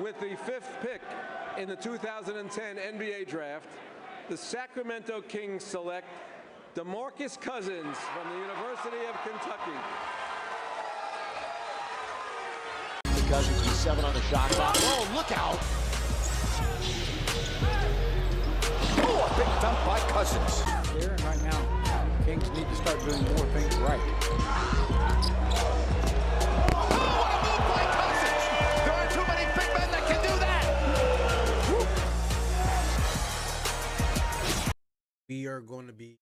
With the 5th pick in the 2010 NBA Draft, the Sacramento Kings select DeMarCus Cousins from the University of Kentucky. Cousins with 7 on the shot clock. Oh, look out! Oh, a big dump by Cousins. There and right now, Kings need to start doing more things right. We are going to be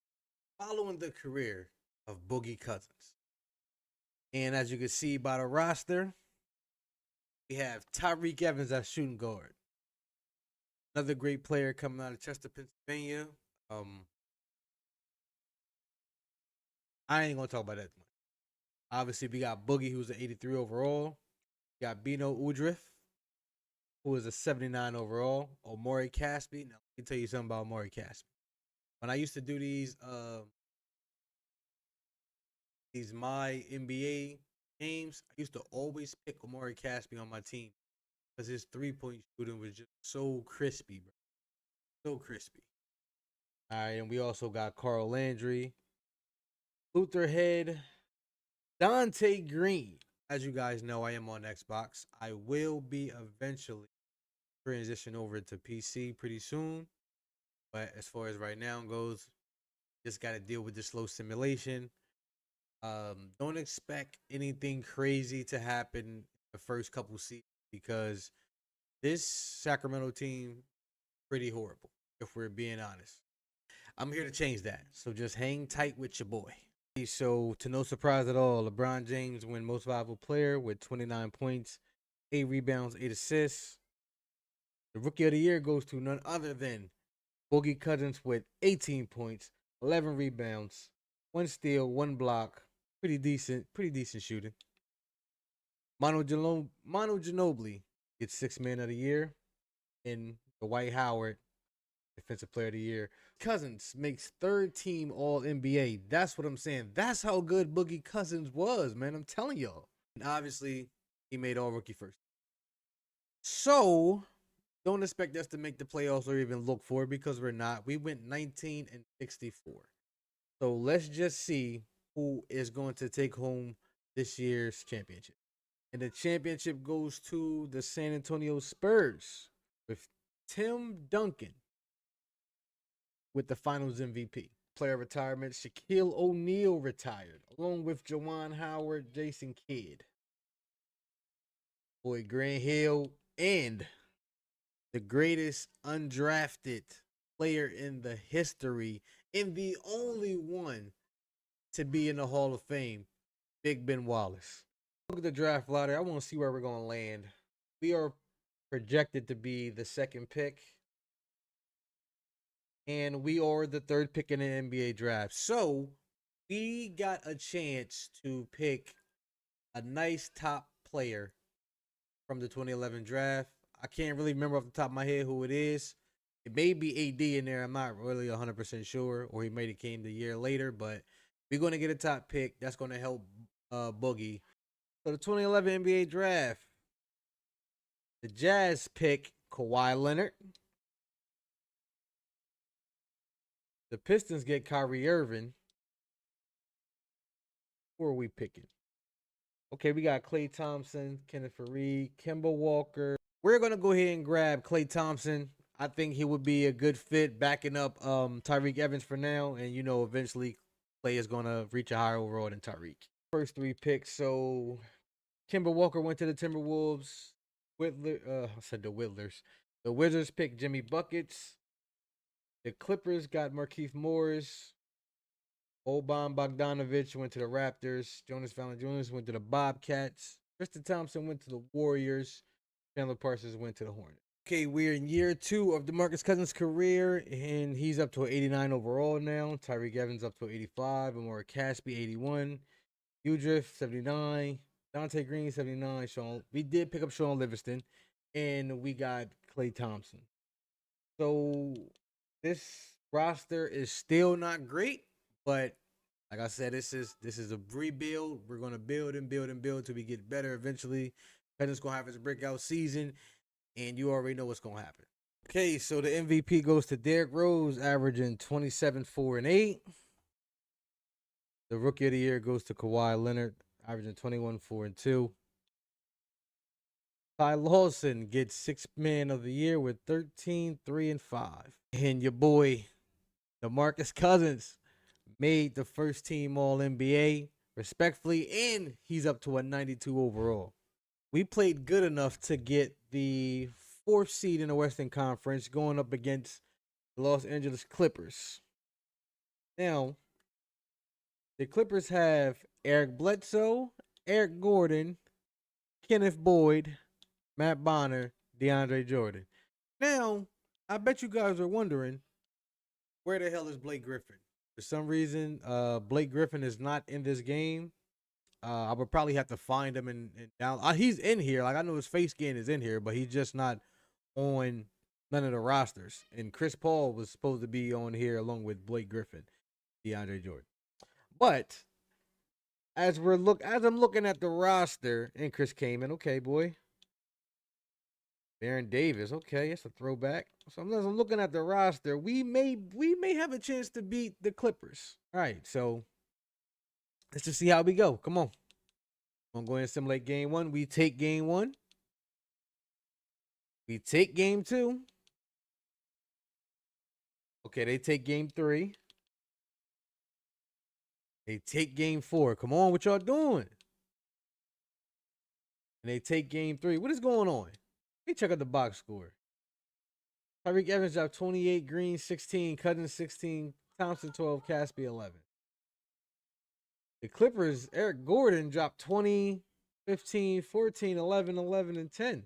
following the career of Boogie Cousins. And as you can see by the roster, we have Tyreke Evans as shooting guard. Another great player coming out of Chester, Pennsylvania. I ain't going to talk about that much. Obviously, we got Boogie, who's an 83 overall. We got Bino Udrif, who is a 79 overall. Omori Caspi. Now, let me tell you something about Omori Caspi. When I used to do these my NBA games, I used to always pick Omori Caspi on my team because his 3-point shooting was just so crispy, bro. So crispy. All right, and we also got Carl Landry, Luther Head, Dante Green. As you guys know, I am on Xbox. I will be eventually transition over to PC pretty soon. But as far as right now goes, just got to deal with the slow simulation. Don't expect anything crazy to happen the first couple seasons because this Sacramento team pretty horrible, if we're being honest. I'm here to change that, so just hang tight with your boy. So, to no surprise at all, LeBron James win Most Valuable Player with 29 points, 8 rebounds, 8 assists. The Rookie of the Year goes to none other than Boogie Cousins with 18 points, 11 rebounds, 1 steal, 1 block. Pretty decent shooting. Manu Ginobili gets 6th Man of the Year, and Dwight Howard, Defensive Player of the Year. Cousins makes 3rd team All NBA. That's what I'm saying. That's how good Boogie Cousins was, man. I'm telling y'all. And obviously, he made All Rookie first. So, don't expect us to make the playoffs or even look for it because we're not. We went 19-64. So let's just see who is going to take home this year's championship. And the championship goes to the San Antonio Spurs with Tim Duncan with the Finals MVP. Player retirement, Shaquille O'Neal retired, along with Juwan Howard, Jason Kidd, Boy Grant Hill, and the greatest undrafted player in the history and the only one to be in the Hall of Fame, Big Ben Wallace. Look at the draft lottery. I want to see where we're going to land. We are projected to be the 2nd pick, and we are the 3rd pick in the NBA draft. So we got a chance to pick a nice top player from the 2011 draft. I can't really remember off the top of my head who it is. It may be AD in there. I'm not really 100% sure. Or he may have came the year later. But we're going to get a top pick. That's going to help Boogie. So the 2011 NBA draft. The Jazz pick Kawhi Leonard. The Pistons get Kyrie Irving. Who are we picking? Okay, we got Klay Thompson, Kenneth Faried, Kemba Walker. We're going to go ahead and grab Klay Thompson. I think he would be a good fit backing up Tyreke Evans for now. And, eventually Klay is going to reach a higher overall than Tyreke. First 3 picks. So, Kemba Walker went to the Timberwolves. I said the Whittlers. The Wizards picked Jimmy Buckets. The Clippers got Markieff Morris. Boban Bogdanovic went to the Raptors. Jonas Valanciunas went to the Bobcats. Tristan Thompson went to the Warriors. Chandler Parsons went to the Hornets. Okay, we're in year 2 of DeMarcus Cousins' career, and he's up to an 89 overall now. Tyreke Evans up to 85. Omori Caspi, 81. Udrif, 79. Dante Green, 79. We did pick up Sean Livingston, and we got Klay Thompson. So this roster is still not great, but like I said, this is a rebuild. We're gonna build and build and build till we get better eventually. Cousins gonna have his breakout season. and you already know what's going to happen. Okay, so the MVP goes to Derrick Rose, averaging 27, 4, and 8. The Rookie of the Year goes to Kawhi Leonard, averaging 21, 4, and 2. Ty Lawson gets Sixth Man of the Year with 13, 3, and 5. And your boy, DeMarcus Cousins, made the first team All-NBA respectfully, and he's up to a 92 overall. We played good enough to get the 4th seed in the Western Conference going up against the Los Angeles Clippers. Now, the Clippers have Eric Bledsoe, Eric Gordon, Kenneth Boyd, Matt Bonner, DeAndre Jordan. Now, I bet you guys are wondering, where the hell is Blake Griffin? For some reason, Blake Griffin is not in this game. I would probably have to find him and down. He's in here. Like, I know his face scan is in here, but he's just not on none of the rosters. And Chris Paul was supposed to be on here along with Blake Griffin, DeAndre Jordan. But as I'm looking at the roster, and Chris came in, okay, boy. Baron Davis, okay, it's a throwback. So as I'm looking at the roster, we may have a chance to beat the Clippers. All right, so let's just see how we go. Come on. I'm going to go ahead and simulate game 1. We take game 1. We take game 2. Okay, they take game 3. They take game 4. Come on, what y'all doing? And they take game 3. What is going on? Let me check out the box score. Tyreke Evans dropped 28, Green 16, Cousins 16, Thompson 12, Caspi 11. The Clippers, Eric Gordon dropped 20, 15, 14, 11, 11, and 10.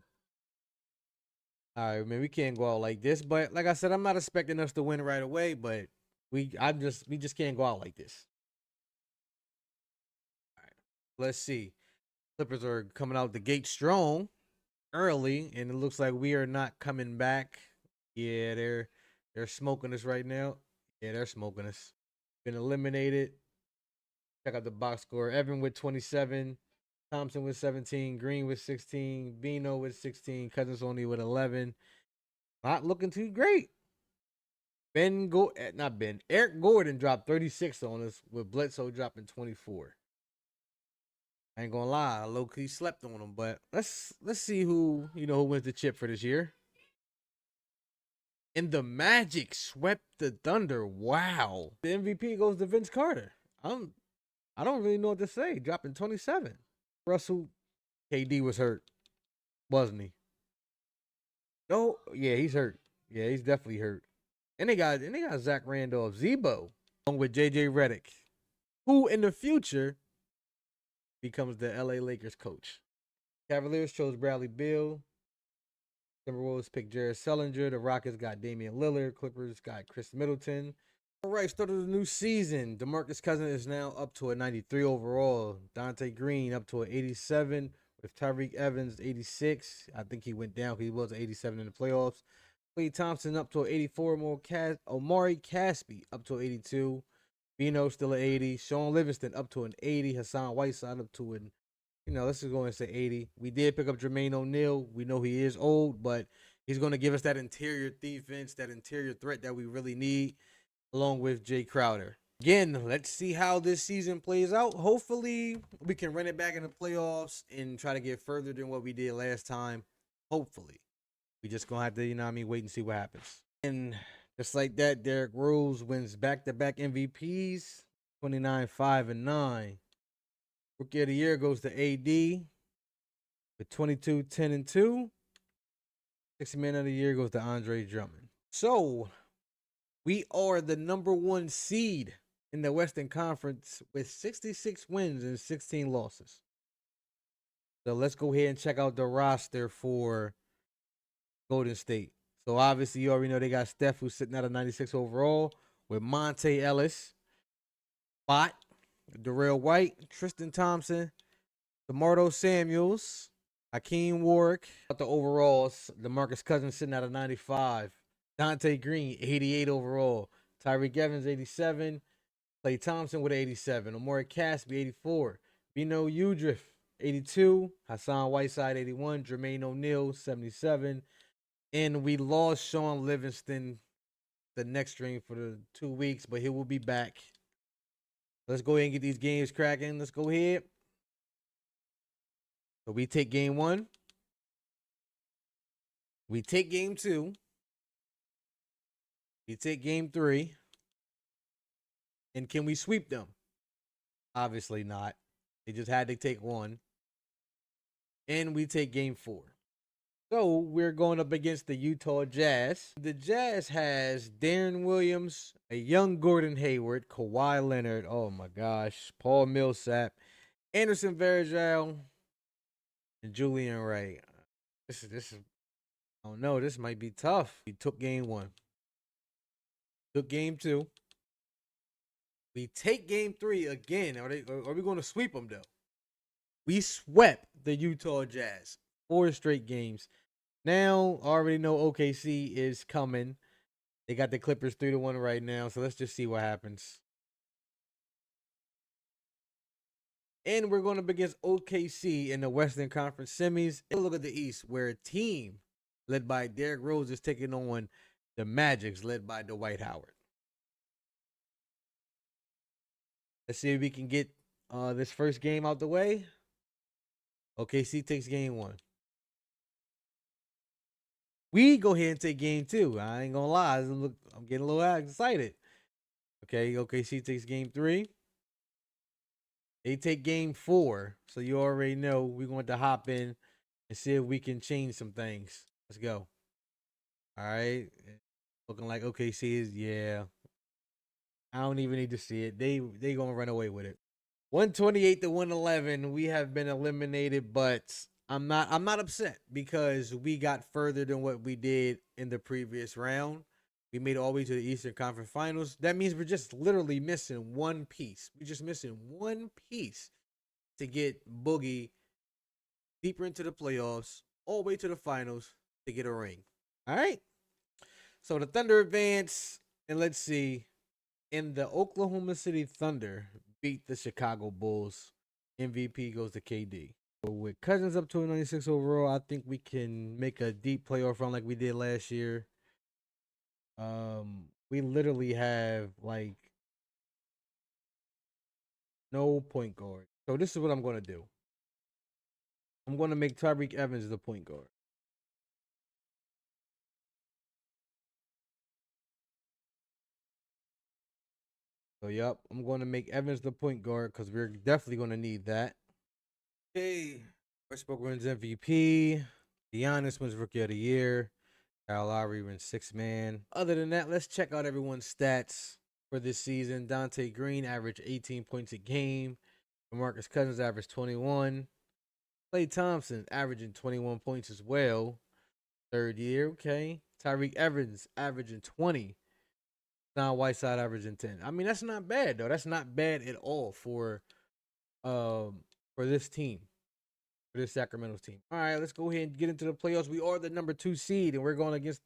All right, man, we can't go out like this. But like I said, I'm not expecting us to win right away, but we just can't go out like this. All right, let's see. Clippers are coming out the gate strong early, and it looks like we are not coming back. Yeah, they're smoking us right now. Yeah, they're smoking us. Been eliminated. Check out the box score. Evan with 27, Thompson with 17, Green with 16, Bino with 16, Cousins only with 11. Not looking too great. Eric Gordon dropped 36 on us with Bledsoe dropping 24. I ain't gonna lie, low-key slept on him, but let's see who wins the chip for this year. And the Magic swept the Thunder. Wow. The MVP goes to Vince Carter. I don't really know what to say. Dropping 27. Russell, KD was hurt, wasn't he? No, yeah, he's hurt. Yeah, he's definitely hurt. And they got Zach Randolph, Zebo, along with JJ Redick, who in the future becomes the LA Lakers coach. Cavaliers chose Bradley Beal. Timberwolves picked Jared Sellinger. The Rockets got Damian Lillard. Clippers got Chris Middleton. All right, start of the new season. DeMarcus Cousins is now up to a 93 overall. Dante Green up to an 87 with Tyreke Evans 86. I think he went down because he was 87 in the playoffs. Klay Thompson up to an 84. Omari Caspi up to an 82. Bino still an 80. Sean Livingston up to an 80. Hassan Whiteside up to an, let's just go and say 80. We did pick up Jermaine O'Neal. We know he is old, but he's going to give us that interior defense, that interior threat that we really need, along with Jay Crowder. Again, let's see how this season plays out. Hopefully, we can run it back in the playoffs and try to get further than what we did last time. Hopefully. We just going to have to, wait and see what happens. And just like that, Derrick Rose wins back-to-back MVPs, 29, 5, and 9. Rookie of the Year goes to AD with 22, 10, and 2. Sixth Man of the Year goes to Andre Drummond. So, we are the number 1 seed in the Western Conference with 66 wins and 16 losses. So, let's go ahead and check out the roster for Golden State. So, obviously, you already know they got Steph, who's sitting at a 96 overall, with Monte Ellis, Bot, Darrell White, Tristan Thompson, DeMarco Samuels, Hakeem Warwick. The overalls, DeMarcus Cousins sitting at a 95. Dante Green, 88 overall. Tyreke Evans, 87. Klay Thompson with 87. Omari Caspi, 84. Bino Udrih, 82. Hassan Whiteside, 81. Jermaine O'Neal, 77. And we lost Sean Livingston the next string for the 2 weeks, but he will be back. Let's go ahead and get these games cracking. Let's go ahead. So we take game 1. We take game 2. We take game 3. And can we sweep them? Obviously not. They just had to take 1. And we take game 4. So we're going up against the Utah Jazz. The Jazz has Darren Williams, a young Gordon Hayward, Kawhi Leonard, oh my gosh, Paul Millsap, Anderson Varejao, and Julian Ray. This is I don't know, this might be tough. We took game 1. Took game 2. We take game 3 again. Are we going to sweep them though? We swept the Utah Jazz 4 straight games. Now, I already know OKC is coming. They got the Clippers 3-1 right now, so let's just see what happens. And we're going up against OKC in the Western Conference semis. And look at the East, where a team led by Derrick Rose is taking on the Magics, led by Dwight Howard. Let's see if we can get this first game out the way. OKC takes game 1. We go ahead and take game 2. I ain't gonna lie, I'm getting a little excited. Okay, OKC takes game 3. They take game 4. So you already know we're going to hop in and see if we can change some things. Let's go. All right. Looking like OKC is, yeah. I don't even need to see it. They gonna run away with it. 128 to 111. We have been eliminated, but I'm not upset because we got further than what we did in the previous round. We made it all the way to the Eastern Conference Finals. That means we're just literally missing one piece. We're just missing one piece to get Boogie deeper into the playoffs, all the way to the finals to get a ring. All right. So the Thunder advance, and let's see. And the Oklahoma City Thunder beat the Chicago Bulls. MVP goes to KD. So with Cousins up to a 96 overall, I think we can make a deep playoff run like we did last year. We literally have like no point guard. So this is what I'm going to do. I'm going to make Tyreke Evans the point guard. So, yep, I'm going to make Evans the point guard because we're definitely going to need that. Okay, Westbrook wins MVP. Giannis wins Rookie of the Year. Kyle Lowry wins 6th man. Other than that, let's check out everyone's stats for this season. Dante Green averaged 18 points a game. DeMarcus Cousins averaged 21. Klay Thompson averaging 21 points as well. 3rd year, okay. Tyreke Evans averaging 20. Now Whiteside averaging 10. I mean, that's not bad though. That's not bad at all for this team. For this Sacramento team. All right, let's go ahead and get into the playoffs. We are the number 2 seed, and we're going against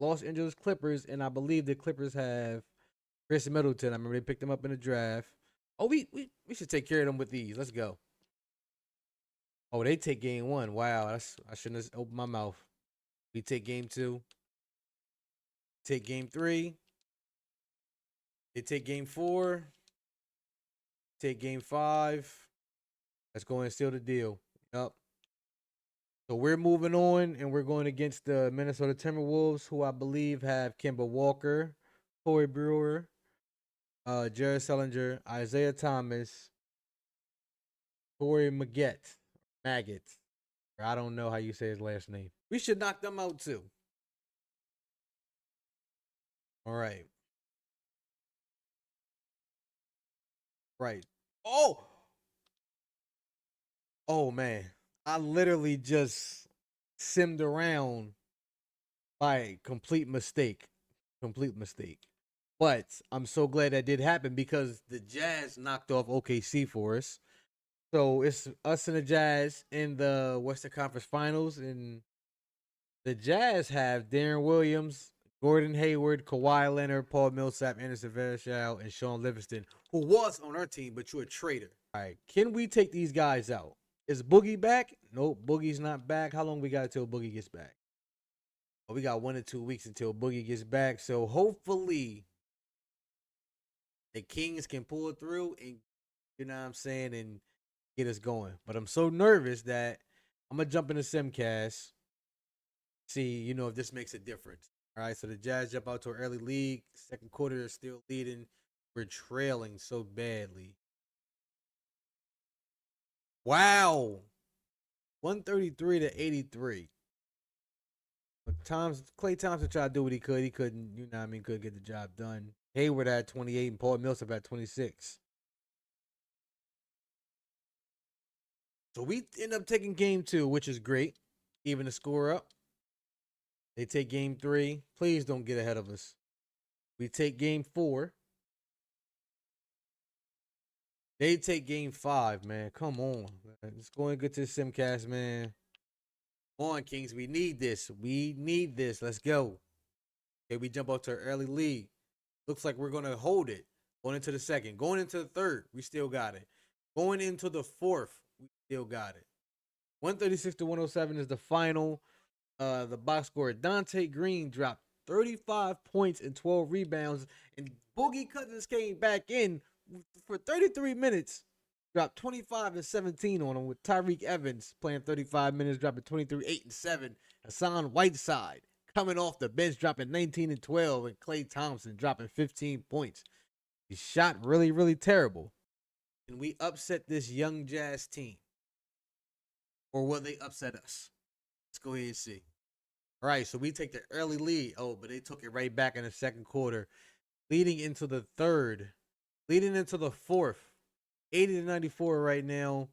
Los Angeles Clippers, and I believe the Clippers have Chris Middleton. I remember they picked him up in the draft. Oh, we should take care of them with these. Let's go. Oh, they take game 1. Wow, I shouldn't have opened my mouth. We take game 2. Take game 3. They take game 4. Take game 5. Let's go and seal the deal. Yep. So we're moving on, and we're going against the Minnesota Timberwolves, who I believe have Kemba Walker, Corey Brewer, Jared Sullinger, Isaiah Thomas, Corey Magette. I don't know how you say his last name. We should knock them out too. All right. Right. Oh man. I literally just simmed around by complete mistake. Complete mistake. But I'm so glad that did happen because the Jazz knocked off OKC for us. So it's us and the Jazz in the Western Conference Finals, and the Jazz have Darren Williams, Gordon Hayward, Kawhi Leonard, Paul Millsap, Anderson Varejao, and Sean Livingston, who was on our team, but you're a traitor. All right, can we take these guys out? Is Boogie back? Nope, Boogie's not back. How long we got till Boogie gets back? But we got 1 to 2 weeks until Boogie gets back. So hopefully the Kings can pull through and, you know what I'm saying, and get us going. But I'm so nervous that I'm going to jump into Simcast, see, you know, if this makes a difference. All right, so the Jazz jump out to an early lead. Second quarter, they're still leading. We're trailing so badly. Wow. 133 to 83. But Klay Thompson tried to do what he could. He couldn't, you know what I mean, couldn't get the job done. Hayward had 28 and Paul Millsap had 26. So we end up taking game 2, which is great. Even the score up. They take game 3. Please don't get ahead of us. We take game 4. They take game 5, man. Come on. Let's go and get to the Simcast, man. Come on, Kings. We need this. We need this. Let's go. Okay, we jump up to an early lead. Looks like we're going to hold it. Going into the second. Going into the third. We still got it. Going into the fourth. We still got it. 136 to 107 is the final. The box score. Dante Green dropped 35 points and 12 rebounds. And Boogie Cousins came back in for 33 minutes. Dropped 25 and 17 on him, with Tyreek Evans playing 35 minutes, dropping 23, 8 and 7. Hassan Whiteside coming off the bench, dropping 19 and 12, and Klay Thompson dropping 15 points. He shot really, really terrible. And we upset this young Jazz team. Or will they upset us? Let's go ahead and see. All right, so we take the early lead. Oh, but they took it right back in the second quarter, leading into the third, leading into the fourth. 80 to 94 right now.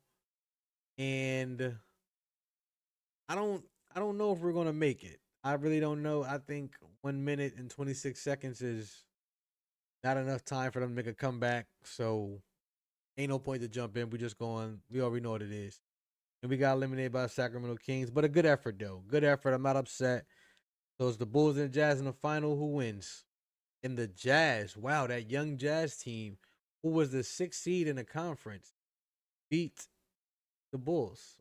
And I don't know if we're gonna make it. I really don't know. I think 1 minute and 26 seconds is not enough time for them to make a comeback. So ain't no point to jump in. We already know what it is. And we got eliminated by the Sacramento Kings. But a good effort though. Good effort. I'm not upset. So it's the Bulls and the Jazz in the final. Who wins? And the Jazz. Wow, that young Jazz team, who was the 6th seed in the conference, beat the Bulls.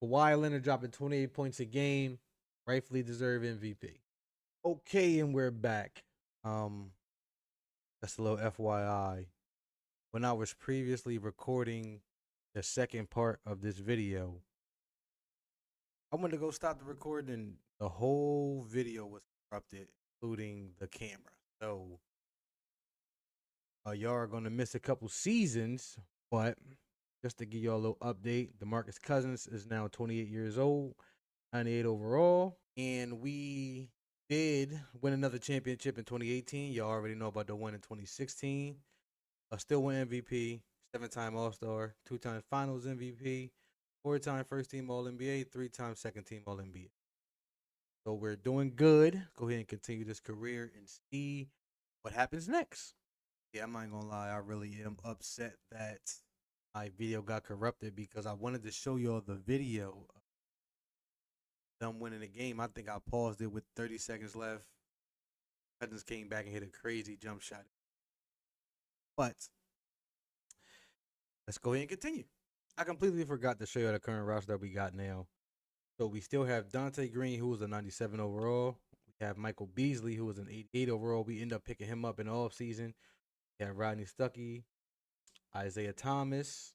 Kawhi Leonard dropping 28 points a game, rightfully deserved MVP. Okay, and we're back. That's a little FYI. When I was previously recording the second part of this video, I went to go stop the recording, and the whole video was corrupted, including the camera. So y'all are gonna miss a couple seasons, but just to give y'all a little update, DeMarcus Cousins is now 28 years old, 98 overall, and we did win another championship in 2018. Y'all already know about the one in 2016. Still win MVP, 7-time All-Star, 2-time Finals MVP, 4-time First-Team All-NBA, 3-time Second-Team All-NBA. So we're doing good. Go ahead and continue this career and see what happens next. Yeah, I'm not gonna lie, I really am upset that my video got corrupted, because I wanted to show y'all the video of them winning the game. I think I paused it with 30 seconds left. Cousins came back and hit a crazy jump shot. But let's go ahead and continue. I completely forgot to show you the current roster that we got now. So we still have Dante Green, who was a 97 overall. We have Michael Beasley, who was an 88 overall. We end up picking him up in the offseason. We have Rodney Stuckey, Isaiah Thomas,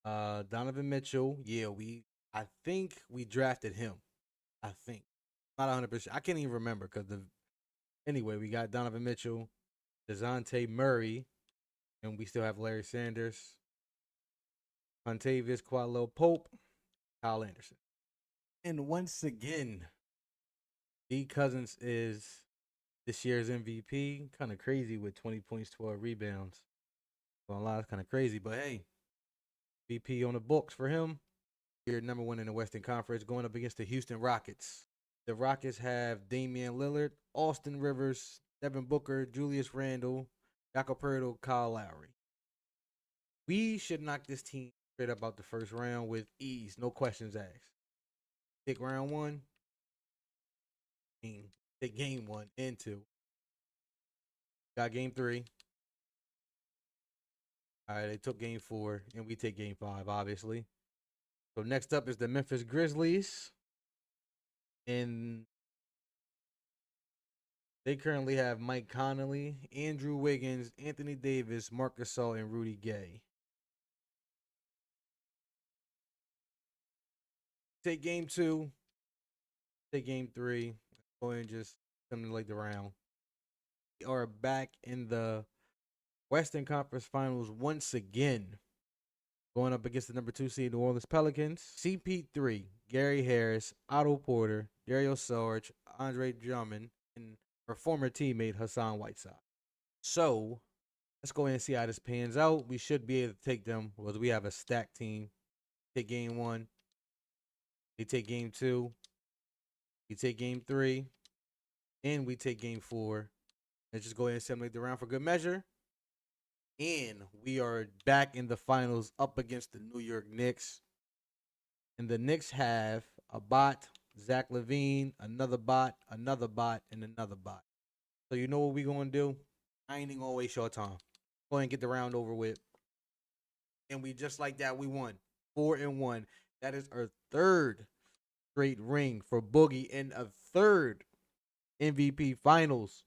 Donovan Mitchell. Yeah, I think we drafted him. I think. Not 100%. I can't even remember, because anyway, we got Donovan Mitchell, DeJounte Murray, and we still have Larry Sanders, Montavious Quadlo Pope, Kyle Anderson. And once again, D Cousins is this year's MVP. Kind of crazy with 20 points, 12 rebounds. Well, a lot is kind of crazy, but hey, VP on the books for him. You're number 1 in the Western Conference, going up against the Houston Rockets. The Rockets have Damian Lillard, Austin Rivers, Devin Booker, Julius Randle, Jakob Poeltl, Kyle Lowry. We should knock this team straight up out the first round with ease, no questions asked. Take round 1. Take game 1 and 2. Got game 3. All right, they took game 4, and we take game 5, obviously. So next up is the Memphis Grizzlies. And they currently have Mike Connolly, Andrew Wiggins, Anthony Davis, Marc Gasol, and Rudy Gay. Take game 2. Take game 3. Go ahead and just simulate the round. We are back in the Western Conference Finals once again. Going up against the number 2 seed New Orleans Pelicans. CP3, Gary Harris, Otto Porter, Dario Saric, Andre Drummond, and our former teammate Hassan Whiteside. So let's go ahead and see how this pans out. We should be able to take them because we have a stacked team. Take game 1. They take game 2. We take game 3. And we take game 4. Let's just go ahead and simulate the round for good measure. And we are back in the finals up against the New York Knicks. And the Knicks have a bot, Zach LaVine, another bot, and another bot. So you know what we going to do? I ain't even going to waste your time. Go ahead and get the round over with. And we just like that, we won. 4-1. That is our 3rd straight ring for Boogie and a 3rd MVP finals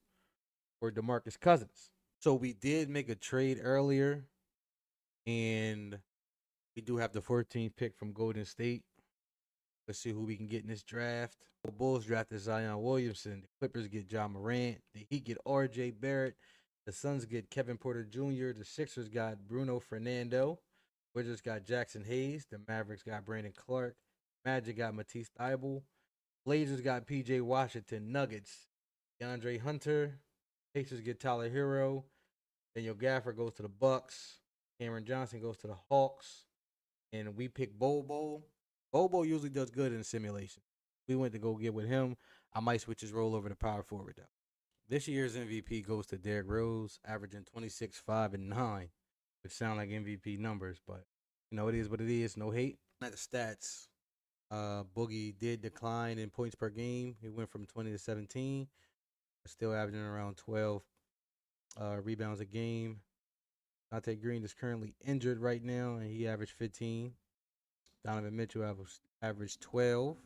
for DeMarcus Cousins. So we did make a trade earlier, and we do have the 14th pick from Golden State. Let's see who we can get in this draft. The Bulls drafted Zion Williamson. The Clippers get Ja Morant. The Heat get R.J. Barrett. The Suns get Kevin Porter Jr. The Sixers got Bruno Fernando. Wizards got Jackson Hayes. The Mavericks got Brandon Clark. Magic got Matisse Thybulle. Blazers got P.J. Washington. Nuggets, DeAndre Hunter. Pacers get Tyler Hero. Daniel Gafford goes to the Bucks. Cameron Johnson goes to the Hawks. And we pick Bobo. Bobo usually does good in simulation. We went to go get with him. I might switch his role over to power forward though. This year's MVP goes to Derrick Rose, averaging 26, 5, and 9, which sound like MVP numbers, but you know it is what it is. No hate. At the stats, Boogie did decline in points per game. He went from 20 to 17, but still averaging around 12 rebounds a game. Dante Green is currently injured right now, and he averaged 15. Donovan Mitchell averaged 12.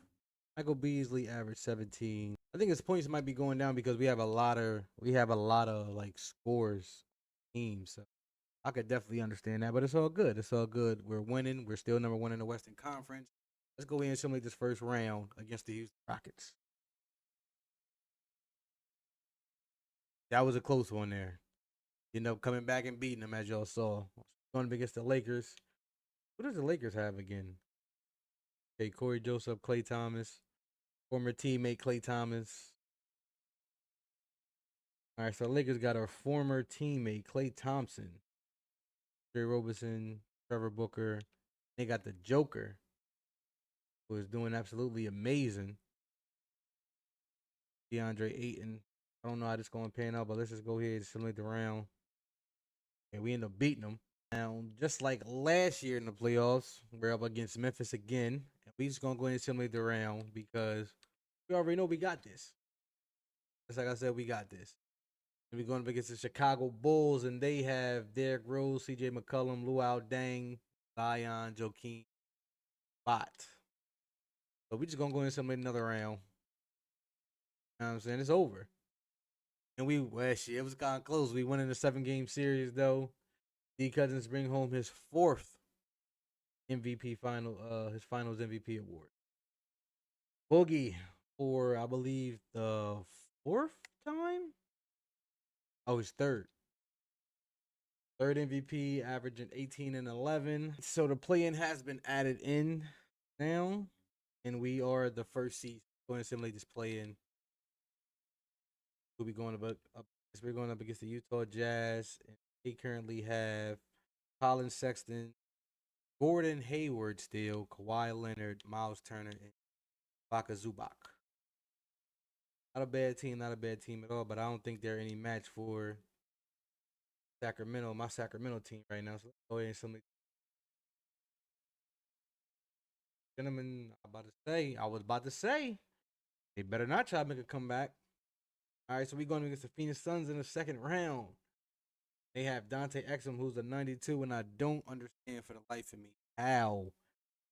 Michael Beasley averaged 17. I think his points might be going down because we have a lot of like scores teams. So I could definitely understand that, but it's all good. It's all good. We're winning. We're still number 1 in the Western Conference. Let's go in and simulate this first round against the Houston Rockets. That was a close one there. End up coming back and beating them, as y'all saw. Going up against the Lakers. Who does the Lakers have again? Okay, Corey Joseph, Klay Thomas, former teammate Klay Thomas. All right, so the Lakers got our former teammate Klay Thompson, Jay Roberson, Trevor Booker. They got the Joker, who is doing absolutely amazing. DeAndre Ayton. I don't know how this is going to pan out, but let's just go ahead and simulate the round. And we end up beating them. Now, just like last year in the playoffs, we're up against Memphis again. And we just going to go ahead and simulate the round because we already know we got this. Just like I said, we got this. And we're going up against the Chicago Bulls, and they have Derrick Rose, C.J. McCollum, Luau Deng, Zion, Joakim, Bot. So we just going to go ahead and simulate another round. You know what I'm saying? It's over. And it was kind of close. We went in a 7-game series, though. D. Cousins bring home his 4th MVP his finals MVP award. Boogie for, I believe, the 4th time? Oh, his 3rd. 3rd MVP, averaging 18 and 11. So the play-in has been added in now, and we are the first seed. Going to simulate this play-in. We'll be going we're going up against the Utah Jazz, and they currently have Colin Sexton, Gordon Hayward still, Kawhi Leonard, Miles Turner, and Baka Zubac. Not a bad team at all, but I don't think they're any match for Sacramento, my Sacramento team right now. So let's go ahead and something. Gentlemen, I was about to say, they better not try to make a comeback. All right, so we're going against the Phoenix Suns in the 2nd round. They have Dante Exum, who's a 92, and I don't understand for the life of me how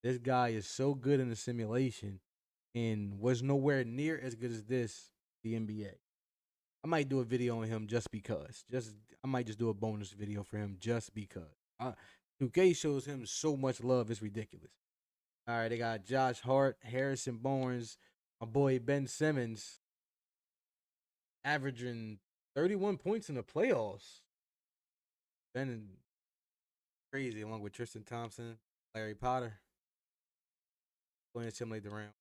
this guy is so good in the simulation, and was nowhere near as good as this, the NBA. I might do a video on him just because. I might just do a bonus video for him just because. 2K shows him so much love, it's ridiculous. All right, they got Josh Hart, Harrison Barnes, my boy Ben Simmons, averaging 31 points in the playoffs. Ben crazy, along with Tristan Thompson, Larry Potter. Going to simulate the round.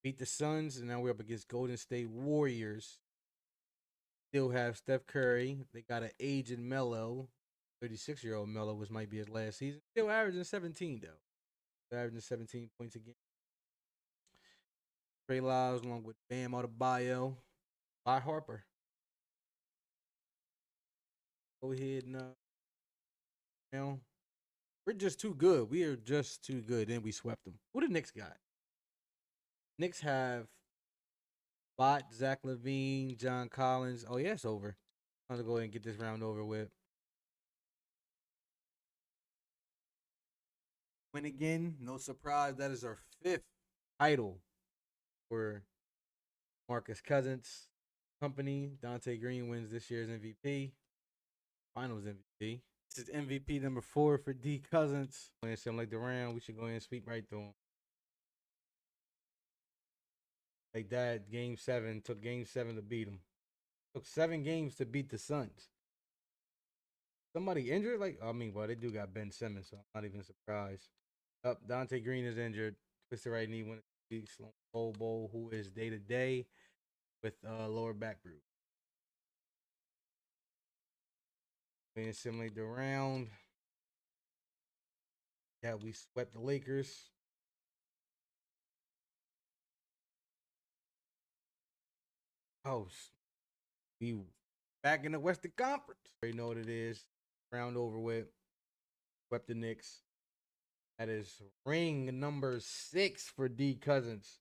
Beat the Suns, and now we're up against Golden State Warriors. Still have Steph Curry. They got an aged Melo. 36-year-old Melo, which might be his last season. Still averaging 17, though. Still averaging 17 points a game. Trey Lyles along with Bam Adebayo. By Harper. Go ahead and now we're just too good. We are just too good. And we swept them. Who the Knicks got? Knicks have Bot, Zach LaVine, John Collins. Oh, yeah, it's over. I'm going to go ahead and get this round over with. Win again. No surprise. That is our 5th title for Marcus Cousins' company. Dante Green wins this year's MVP. Finals MVP. This is MVP number 4 for D Cousins. Going to like the round. We should go ahead and sweep right through him. Like that, game 7. Took game 7 to beat him. Took 7 games to beat the Suns. Somebody injured? Well, they do got Ben Simmons, so I'm not even surprised. Dante Green is injured. Twisted right knee went weeks. Bobo, who is day-to-day with lower back group. And simulate the round. Yeah, we swept the Lakers. Oh, we back in the Western Conference. You know what it is. Round over with. Swept the Knicks. That is ring number 6 for D Cousins.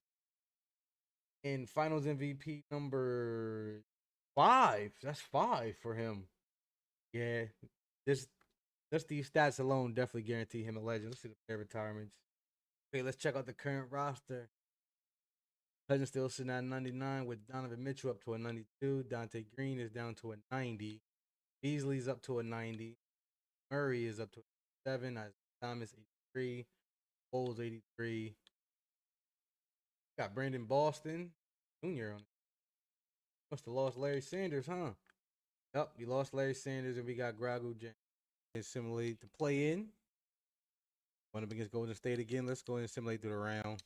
And Finals MVP number 5. That's 5 for him. Yeah, just these stats alone definitely guarantee him a legend. Let's see the player retirements. Okay, let's check out the current roster. Cousins still sitting at 99 with Donovan Mitchell up to a 92. Dante Green is down to a 90. Beasley's up to a 90. Murray is up to a 7. Thomas 83. Bowles 83. Got Brandon Boston Jr. on it. Must have lost Larry Sanders, huh? Yep, we lost Larry Sanders and we got Gragu James. And simulate to play in. Went up against Golden State again. Let's go ahead and simulate through the round.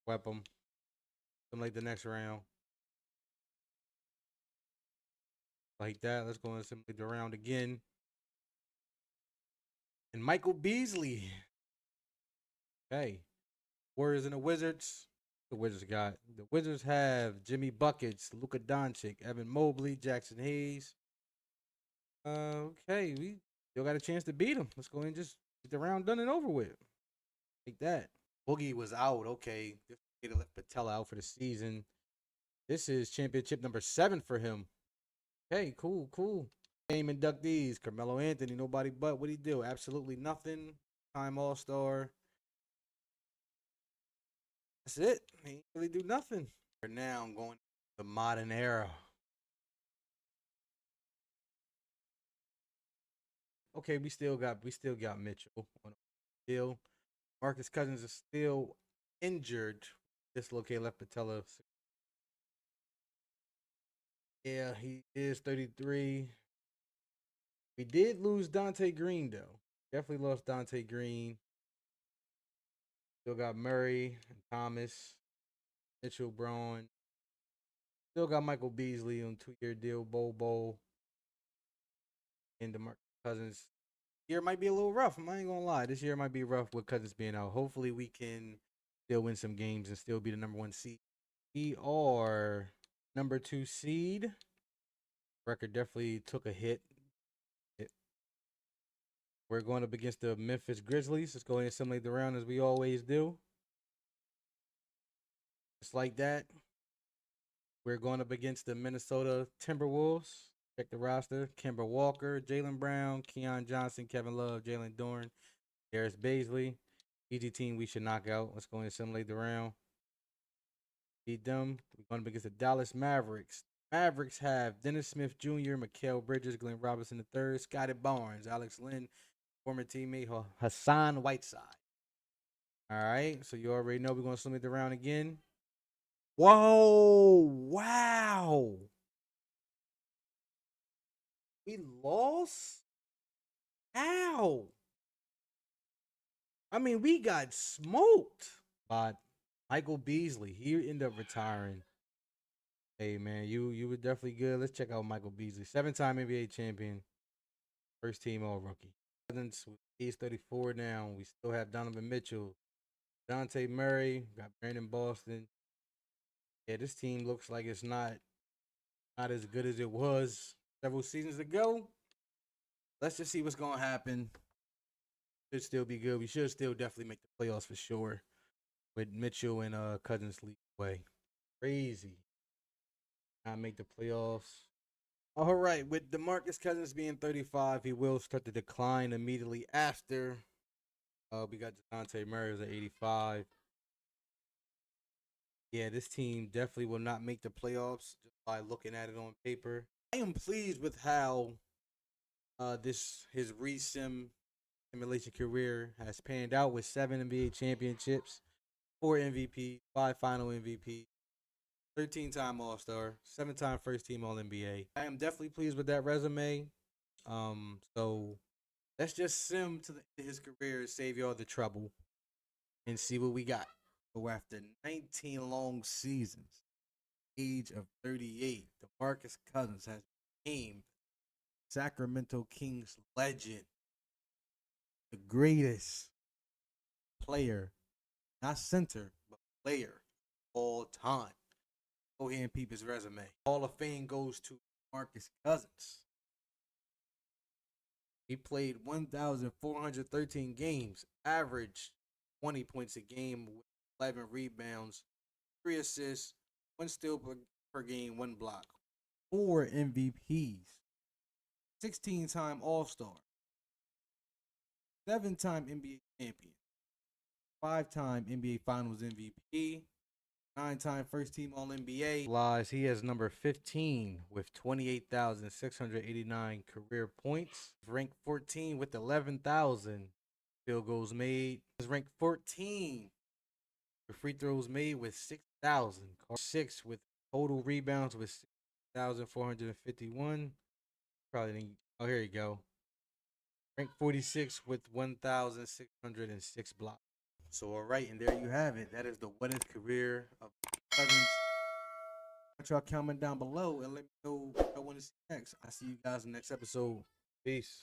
Sweep them. Simulate the next round. Like that. Let's go ahead and simulate the round again. And Michael Beasley. Okay. Warriors and the Wizards. The Wizards got. The Wizards have Jimmy Buckets, Luka Doncic, Evan Mobley, Jackson Hayes. Okay, we still got a chance to beat them. Let's go ahead and just get the round done and over with. Like that. Boogie was out. Okay. Just left Patella out for the season. This is championship number 7 for him. Okay, cool. Game inductees. Carmelo Anthony, nobody but. What'd he do? Absolutely nothing. Time All-Star. That's it. He didn't really do nothing. For now, I'm going to the modern era. Okay, we still got Mitchell on the deal. Marcus Cousins is still injured. Dislocated left patella. Yeah, he is 33. We did lose Dante Green, though. Definitely lost Dante Green. Still got Murray and Thomas, Mitchell Braun. Still got Michael Beasley on 2-year deal, Bobo, and DeMarcus Cousins. Year might be a little rough. I ain't gonna lie. This year might be rough with Cousins being out. Hopefully, we can still win some games and still be the number 1 seed. We are number 2 seed. Record definitely took a hit. We're going up against the Memphis Grizzlies. Let's go ahead and simulate the round as we always do. Just like that. We're going up against the Minnesota Timberwolves. Check the roster. Kemba Walker, Jaylen Brown, Keon Johnson, Kevin Love, Jalen Dorn, There's Baisley. Easy team we should knock out. Let's go and assimilate the round. Beat them. We're going up against the Dallas Mavericks. Mavericks have Dennis Smith Jr., Mikal Bridges, Glenn Robinson III, Scotty Barnes, Alex Lynn, former teammate Hassan Whiteside. All right, so you already know we're going to assimilate the round again. Whoa, wow. We lost? How? I mean, we got smoked by Michael Beasley. He ended up retiring. Hey, man, you were definitely good. Let's check out Michael Beasley. 7-time NBA champion. First team all-rookie. He's 34 now. We still have Donovan Mitchell. Dante Murray. Got Brandon Boston. Yeah, this team looks like it's not as good as it was several seasons ago. Let's just see what's going to happen. Should still be good. We should still definitely make the playoffs for sure. With Mitchell and Cousins lead away. Crazy. Not make the playoffs. All right, with DeMarcus Cousins being 35, he will start to decline immediately after. We got Dante Murray at 85. Yeah, this team definitely will not make the playoffs just by looking at it on paper. I am pleased with how his simulation career has panned out with 7 NBA championships, 4 MVP, 5 final MVP, 13-time All-Star, 7-time first-team All-NBA. I am definitely pleased with that resume. So let's just sim to his career, save y'all the trouble, and see what we got. So after 19 long seasons, age of 38, DeMarcus Cousins has become Sacramento Kings legend, the greatest player, not center, but player all time. Go ahead and peep his resume. Hall of Fame goes to DeMarcus Cousins. He played 1,413 games, averaged 20 points a game with 11 rebounds, 3 assists, 1 steal per game, 1 block. 4 MVPs, 16-time All-Star, 7-time NBA champion, 5-time NBA Finals MVP, 9-time first-team All-NBA. Lies, he has number 15 with 28,689 career points. Ranked 14 with 11,000 field goals made. He's ranked 14 for free throws made with 6,000. 6 with total rebounds with 6,451. Probably didn't. Oh, here you go. Ranked 46 with 1,606 blocks. So, all right, and there you have it. That is the what if career of Cousins. Want y'all comment down below and let me know what I want to see next. I'll see you guys in the next episode. Peace.